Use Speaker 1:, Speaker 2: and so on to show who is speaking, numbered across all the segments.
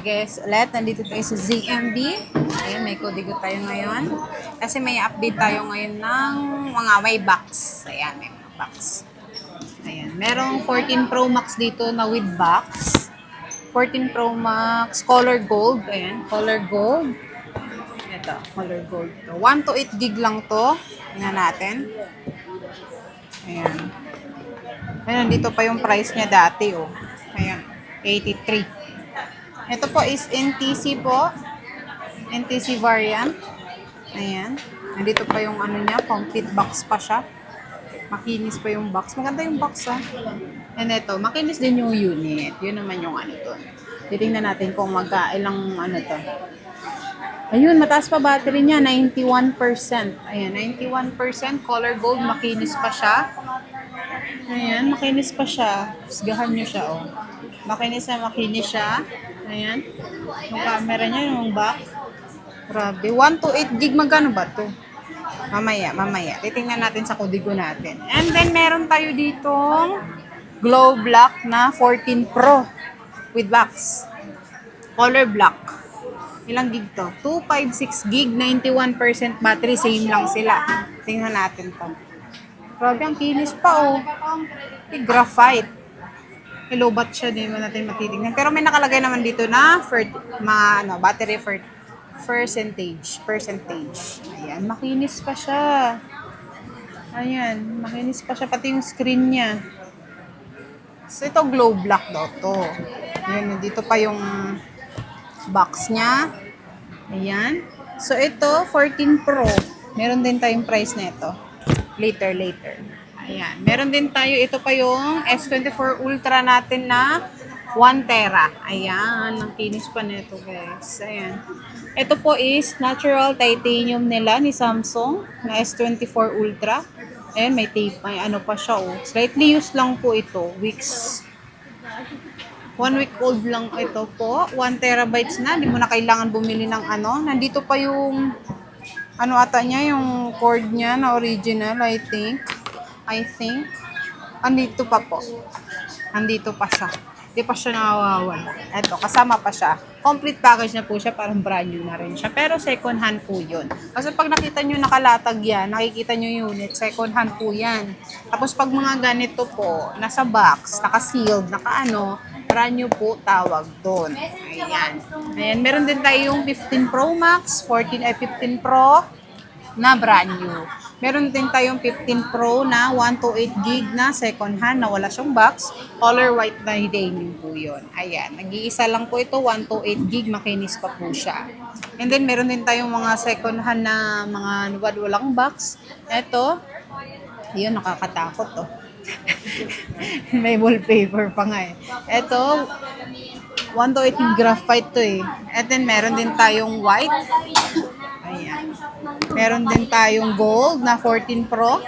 Speaker 1: Guys, ulit, nandito tayo sa ZMB. Ayan, may kodigo tayo ngayon. Kasi may update tayo ngayon ng mga may box. Ayan, may mga box. Ayan, merong 14 Pro Max dito na with box. 14 Pro Max, color gold. Ayan, color gold. Ito, color gold. 1 to 8 gig lang to. Tingnan natin. Ayan. Ayan, dito pa yung price niya dati, oh. Ayan, 83. Ito po is NTC po. NTC variant. Ayan. Nandito pa yung ano niya, complete box pa siya. Makinis pa yung box. Maganda yung box, ha. And ito, makinis din yung unit. Yun naman yung ano to. Titingnan natin kung magkailang ano to. Ayun, mataas pa battery niya, 91%. Ayan, 91%. Color gold, makinis pa siya. Ayan, makinis pa siya. Sgahan nyo siya, oh. Makinis siya. Ayan. Yung camera niya, yung back. Grabe. 1 to 8 gig. Magkano ba to? Mamaya. Titingnan natin sa kodigo natin. And then, meron tayo ditong glow black na 14 Pro with box. Color black. Ilang gig to? 256 gig, 91% battery. Same lang sila. Tingnan natin to. Grabe, ang kinis pa, oh. Graphite. Lobat siya, din mo natin matitignan. Pero may nakalagay naman dito na battery percentage. Ayan, makinis pa siya. Ayan, makinis pa siya. Pati yung screen niya. So, ito glow black daw to. Ayan, dito pa yung box niya. Ayan. So, ito, 14 Pro. Meron din tayong price na ito. Later. Ayan. Meron din tayo, ito pa yung S24 Ultra natin na 1 tera. Ayan. Ang kinis pa nito, guys. Ayan. Ito po is natural titanium nila ni Samsung na S24 Ultra. Ayan, may tape. May ano pa siya, oh. Slightly used lang po ito. 1 week old lang ito po. 1 terabytes na. Hindi mo na kailangan bumili ng ano. Nandito pa yung ano ata niya, yung cord niya na original, I think. Andito pa po. Andito pa siya. Hindi pa siya nawawala. Eto, kasama pa siya. Complete package na po siya, parang brand new na rin siya. Pero second hand po yun. Kasi pag nakita nyo nakalatag yan, nakikita nyo yung unit, second hand po yan. Tapos pag mga ganito po, nasa box, naka-sealed, brand new po tawag doon. Ayan, meron din tayong 15 Pro Max, 15 Pro na brand new. Meron din tayong 15 Pro na 1 to 8 gig na second hand na wala siyang box. Color white na denim po yun. Ayan, nag-iisa lang po ito, 1 to 8 gig, makinis pa po siya. And then meron din tayong mga second hand na mga walang box. Ito, yun, nakakatakot to. May wallpaper pa nga eh. Ito, 1 to 8 gig graphite to eh. And then meron din tayong white. Ayan. Meron din tayong gold na 14 Pro.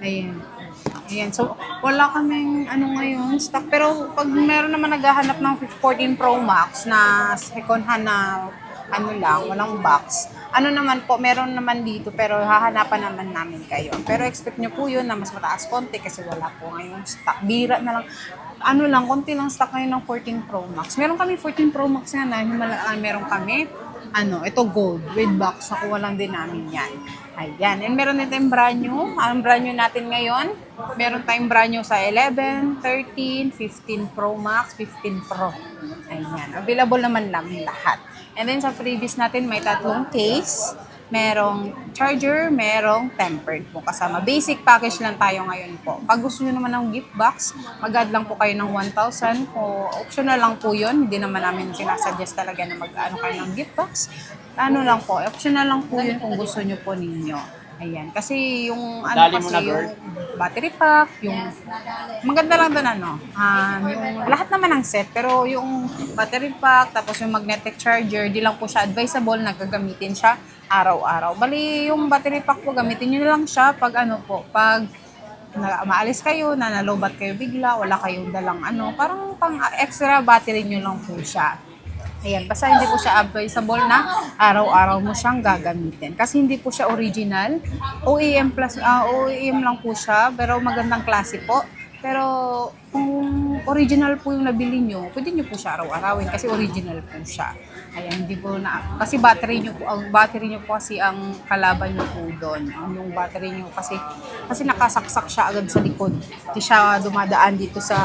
Speaker 1: Ayan. So, wala kaming ngayon, stock. Pero pag meron naman naghahanap ng 14 Pro Max na second hand na walang box. Meron naman dito pero hahanapan naman namin kayo. Pero expect nyo po yun na mas mataas konti kasi wala po ngayon stock. Bira na lang. Konti lang stock ngayon ng 14 Pro Max. Meron kami 14 Pro Max nga na meron kami. Ito gold with box. Nakuha lang din namin yan. Ayan. And meron din tayong brand new. Ang brand new natin ngayon, meron tayong brand new sa 11, 13, 15 Pro Max, 15 Pro. Ayan. Available naman lang lahat. And then sa freebies natin, may tatlong case. Merong charger, merong tempered po kasama. Basic package lang tayo ngayon po. Pag gusto nyo naman ng gift box, mag-add lang po kayo ng 1,000. Optional lang po yun. Hindi naman namin sinasuggest talaga na mag-ano kayo ng gift box. Lang po. Optional lang po yun kung gusto nyo po ninyo. Ayan. Kasi yung yung battery pack, yung maganda lang doon yung lahat naman ng set, pero yung battery pack, tapos yung magnetic charger, di lang po siya advisable na gagamitin siya araw-araw. Bali, yung battery pack po, gamitin nyo lang siya pag pag maalis kayo, nalobat kayo bigla, wala kayong dalang parang pang extra battery nyo lang po siya. Ayan, basta hindi po siya advisable na araw-araw mo siyang gagamitin. Kasi hindi po siya original. OEM lang po siya, pero magandang klase po. Pero kung original po yung nabili nyo, pwede nyo po siya araw-arawin kasi original po siya. Ayan, hindi po na, kasi battery nyo po, ang battery nyo po kasi ang kalaban nyo po doon. Yung battery nyo kasi nakasaksak siya agad sa likod. Hindi siya dumadaan dito sa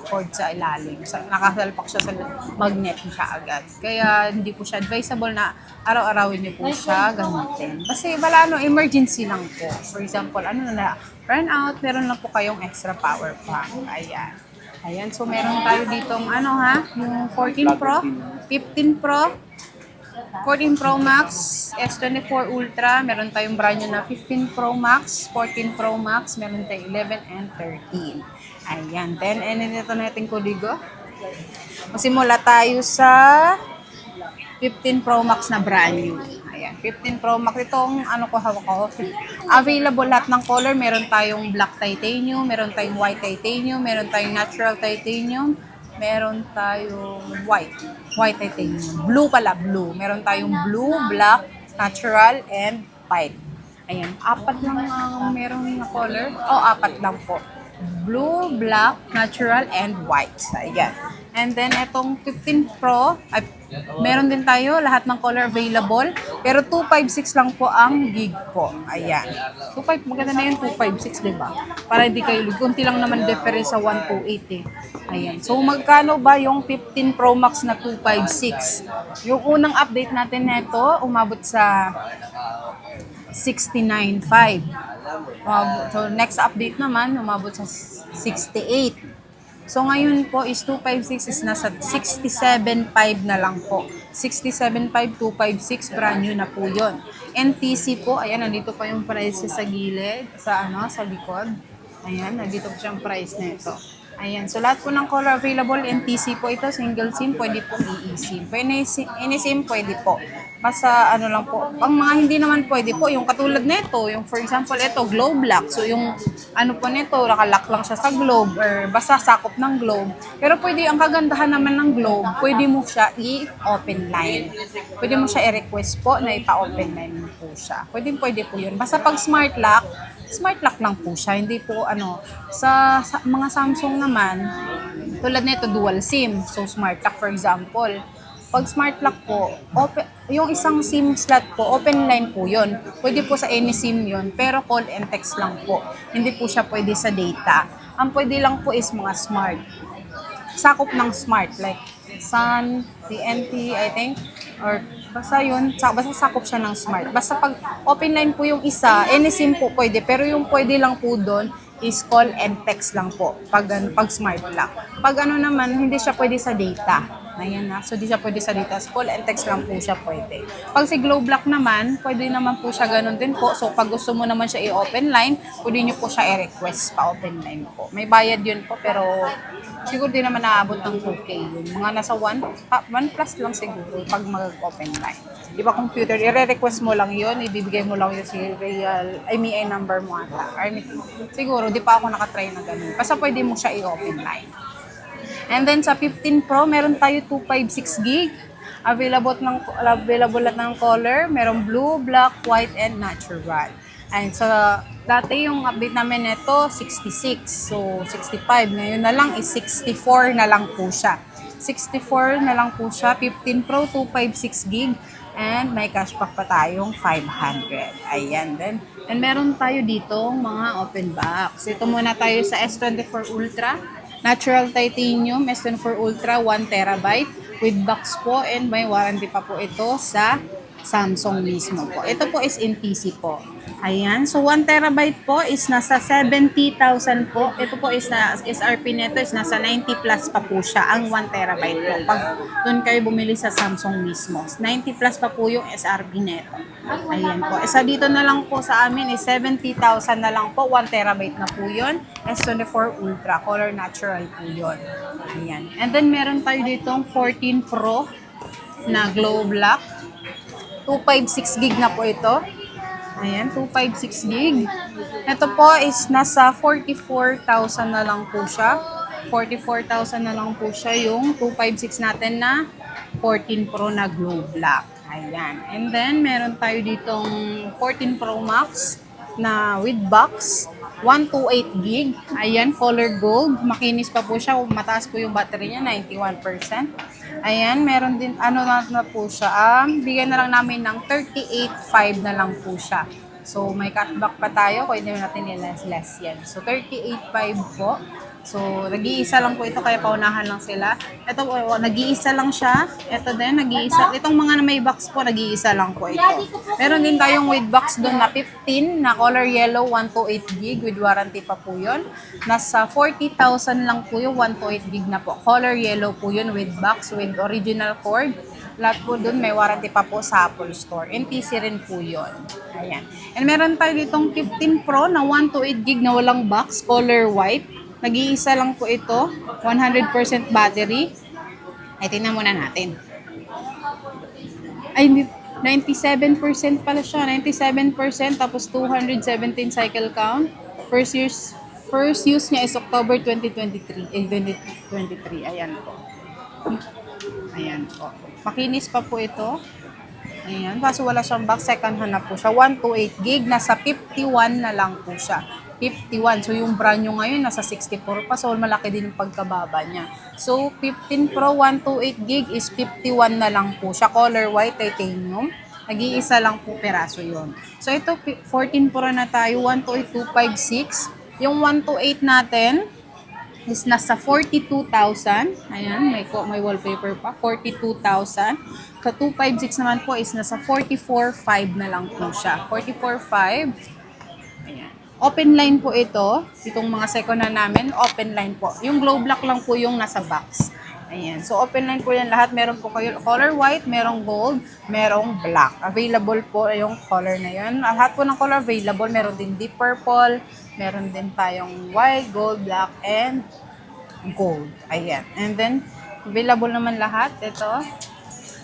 Speaker 1: cord sa ilalim. Nakasalpak siya sa magnet niya agad. Kaya hindi po siya advisable na araw-arawin nyo po siya gamitin. Kasi wala emergency lang po. For example, burn out, meron lang po kayong extra power bank. Ayan. Ayan, so meron tayo ditong yung 14 Pro, 15 Pro, 14 Pro Max, S24 Ultra, meron tayong brand new na 15 Pro Max, 14 Pro Max, meron tayong 11 and 13. Ayan, 10 and ito natin kodigo. Masimula tayo sa 15 Pro Max na brand new. Ayan, 15 Pro Max. Itong hawak ko. Available lahat ng color. Meron tayong black titanium, meron tayong white titanium, meron tayong natural titanium, meron tayong white titanium. Blue pala, blue. Meron tayong blue, black, natural, and white. Ayan, 4 lang ang meron na color. 4 lang po. Blue, black, natural, and white. Ayan. And then, itong 15 Pro, meron din tayo lahat ng color available. Pero 256 lang po ang gig po. Ayan. Maganda na yun, 256, diba? Para hindi kayo, kunti lang naman difference sa 128 eh. Ayan. So, magkano ba yung 15 Pro Max na 256? Yung unang update natin nito, umabot sa 69.5. So, next update naman, umabot sa 68. So, ngayon po is 256 is nasa 67.5 na lang po. 67.5, 256, brand new na po yun. NTC po, ayan, nandito pa yung price sa gilid, sa likod. Ayan, nandito po siyang price na ito. Ayan, so lahat po ng color available, NTC po ito, single SIM, pwede po i-SIM. Any SIM, pwede po. Basta lang po, pang mga hindi naman pwede po, yung katulad nito, yung for example, ito, globe lock. So yung po nito, nakalock lang siya sa globe or basta sakop ng globe. Pero pwede, ang kagandahan naman ng globe, pwede mo siya i-open line. Pwede mo siya i-request po na ipa-open line mo po siya. Pwede po yun. Basta pag smart lock lang po siya. Hindi po sa mga Samsung naman, tulad nito dual SIM. So smart lock for example. Pag smart lock po, yung isang SIM slot po, open line po yun. Pwede po sa any SIM yun, pero call and text lang po. Hindi po siya pwede sa data. Ang pwede lang po is mga smart. Sakop ng smart, like Sun, TNT, I think, or basta yun, basta sakop siya ng smart. Basta pag open line po yung isa, any SIM po pwede, pero yung pwede lang po doon is call and text lang po, pag smart lock. Pag naman, hindi siya pwede sa data. Ayan na. So, di siya pwede sa data. Call and text lang po siya pwede. Pag si Globe Lock naman, pwede naman po siya ganun din po. So, pag gusto mo naman siya i-open line, pwede nyo po siya i-request pa open line po. May bayad yun po, pero siguro di naman naabot ng 2K yun. Mga nasa 1 plus lang siguro pag mag-open line. Di ba computer, i-request mo lang yun, ibibigay mo lang yung serial, IMEI number mo ata. Siguro, di pa ako nakatry na ganun. Basta pwede mo siya i-open line. And then sa 15 Pro, meron tayo 256 gig. Available lahat ng color. Meron blue, black, white, and natural. And so, dati yung update namin nito, 66. So, 65. Ngayon na lang is 64 na lang po siya. 64 na lang po siya. 15 Pro, 256 gig. And may cashback pa tayong 500. Ayan. Then meron tayo dito mga open box. Ito muna tayo sa S24 Ultra. Natural titanium, S24 Ultra, 1 terabyte with box po and may warranty pa po ito sa Samsung mismo po. Ito po is NTC po. Ayan. So, 1 terabyte po is nasa 70,000 po. Ito po is SRP nito is nasa 90 plus pa po siya ang 1 terabyte po. Pag doon kayo bumili sa Samsung mismo. 90 plus pa po yung SRP nito. Ayan po. Isa dito na lang po sa amin is 70,000 na lang po. 1 terabyte na po yun. S24 Ultra. Color natural po yun. Ayan. And then meron tayo ditong 14 Pro na globe lock. 256 gig na po ito. Ayan, 256 gig. Ito po is nasa 44,000 na lang po siya. 44,000 na lang po siya yung 256 natin na 14 Pro na globe lock. Ayan. And then, meron tayo ditong 14 Pro Max na with box. 128 gig. Ayan, color gold. Makinis pa po siya. Mataas po yung battery niya, 91%. Ayan, meron din, ano na po siya. Bigyan na lang namin ng 38.5 na lang po siya. So, may cashback pa tayo. Pwede natin i-less yan. So, 38.5 po. So, nag-iisa lang po ito, kaya paunahan lang sila. Ito po, nag-iisa lang siya. Ito din, nag-iisa. Itong mga na may box po, nag-iisa lang po ito. Meron din tayong with box doon na 15, na color yellow, 128 gig, with warranty pa po yun. Nasa 40,000 lang po yung 128 gig na po. Color yellow po yun, with box, with original cord. Lahat po doon, may warranty pa po sa Apple Store. NTC rin po yun. Ayan. And meron tayo ditong 15 Pro na 128 gig na walang box, color white. Nag-iisa lang po ito, 100% battery. Ay, tingnan muna natin. Ay, 97% pala siya, 97%, tapos 217 cycle count. First use niya is October 2023. 2023, ayan po. Ayan po. Makinis pa po ito. Ayan, kaso wala siyang box, second hand na po siya. 128 gig, nasa 51 na lang po siya. 51. So, yung brand nyo ngayon, nasa 64 pa. So, malaki din yung pagkababa niya. So, 15 Pro 128 gig is 51 na lang po siya. Color white titanium. Nag-iisa lang po peraso yon. So, ito, 14 Pro na tayo. 128,256. Yung 128 natin is nasa 42,000. Ayan, may wallpaper pa. 42,000. Sa 256 naman po is nasa 44,500 na lang po siya. 44,500. Ayan. Open line po ito. Itong mga second hand namin, open line po. Yung glow black lang po yung nasa box. Ayan. So, open line po yan lahat. Meron po kayo color white, merong gold, merong black. Available po yung color na yun. Lahat po ng color available. Meron din deep purple, meron din tayong white, gold, black, and gold. Ayan. And then, available naman lahat. Ito.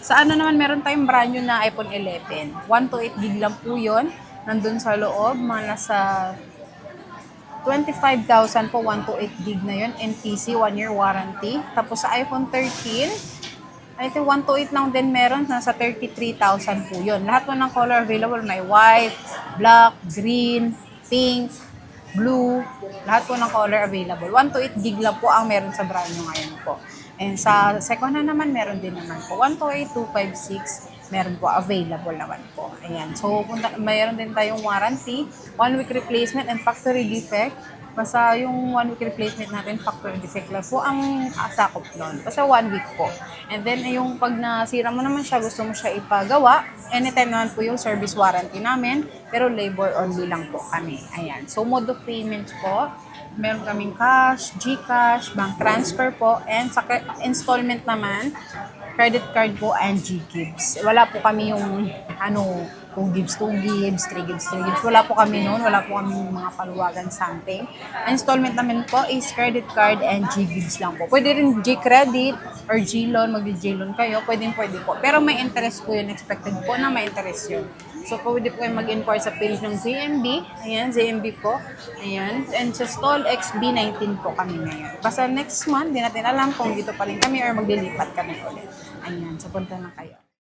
Speaker 1: Sa ano naman, meron tayong brand new na iPhone 11. 128 gig lang po yun. Nandun sa loob, mga nasa 25,000 po, 128 gig na yun. NTC, 1-year warranty. Tapos sa iPhone 13, I think 128 lang din meron, nasa 33,000 po yun. Lahat po ng color available, may white, black, green, pink, blue, lahat po ng color available. 128 gig lang po ang meron sa brand nyo ngayon po. And sa second hand naman, meron din naman po. 128,256, meron po, available naman po. Ayan. So, mayroon din tayong warranty, 1-week replacement and factory defect. Basta yung 1-week replacement natin, factory defect lang po ang sakop nun. Basta 1 week po. And then, yung pag nasira mo naman siya, gusto mo siya ipagawa, anytime naman po yung service warranty namin, pero labor only lang po kami. Ayan. So, mode of payments po, meron kaming cash, GCash, bank transfer po, and sa installment naman, credit card po and G-Gibbs. Wala po kami yung 2 gigs, 2 gigs, 3 gigs, 3 gigs. Wala po kami noon. Wala po kami mga paluwagan something. Ang installment namin po is credit card and G-Gibbs lang po. Pwede rin G-Credit or G-Loan. Mag-G-Loan kayo. Pwede po. Pero may interest po yun. Expected po na may interest yun. So, pwede po kayo mag-inquire sa page ng ZMB. Ayan, ZMB po. Ayan. And sa Stall XB19 po kami ngayon. Basta next month, di natin alam kung dito pa rin kami or maglilipat kami ulit. Ayan, so punta na kayo.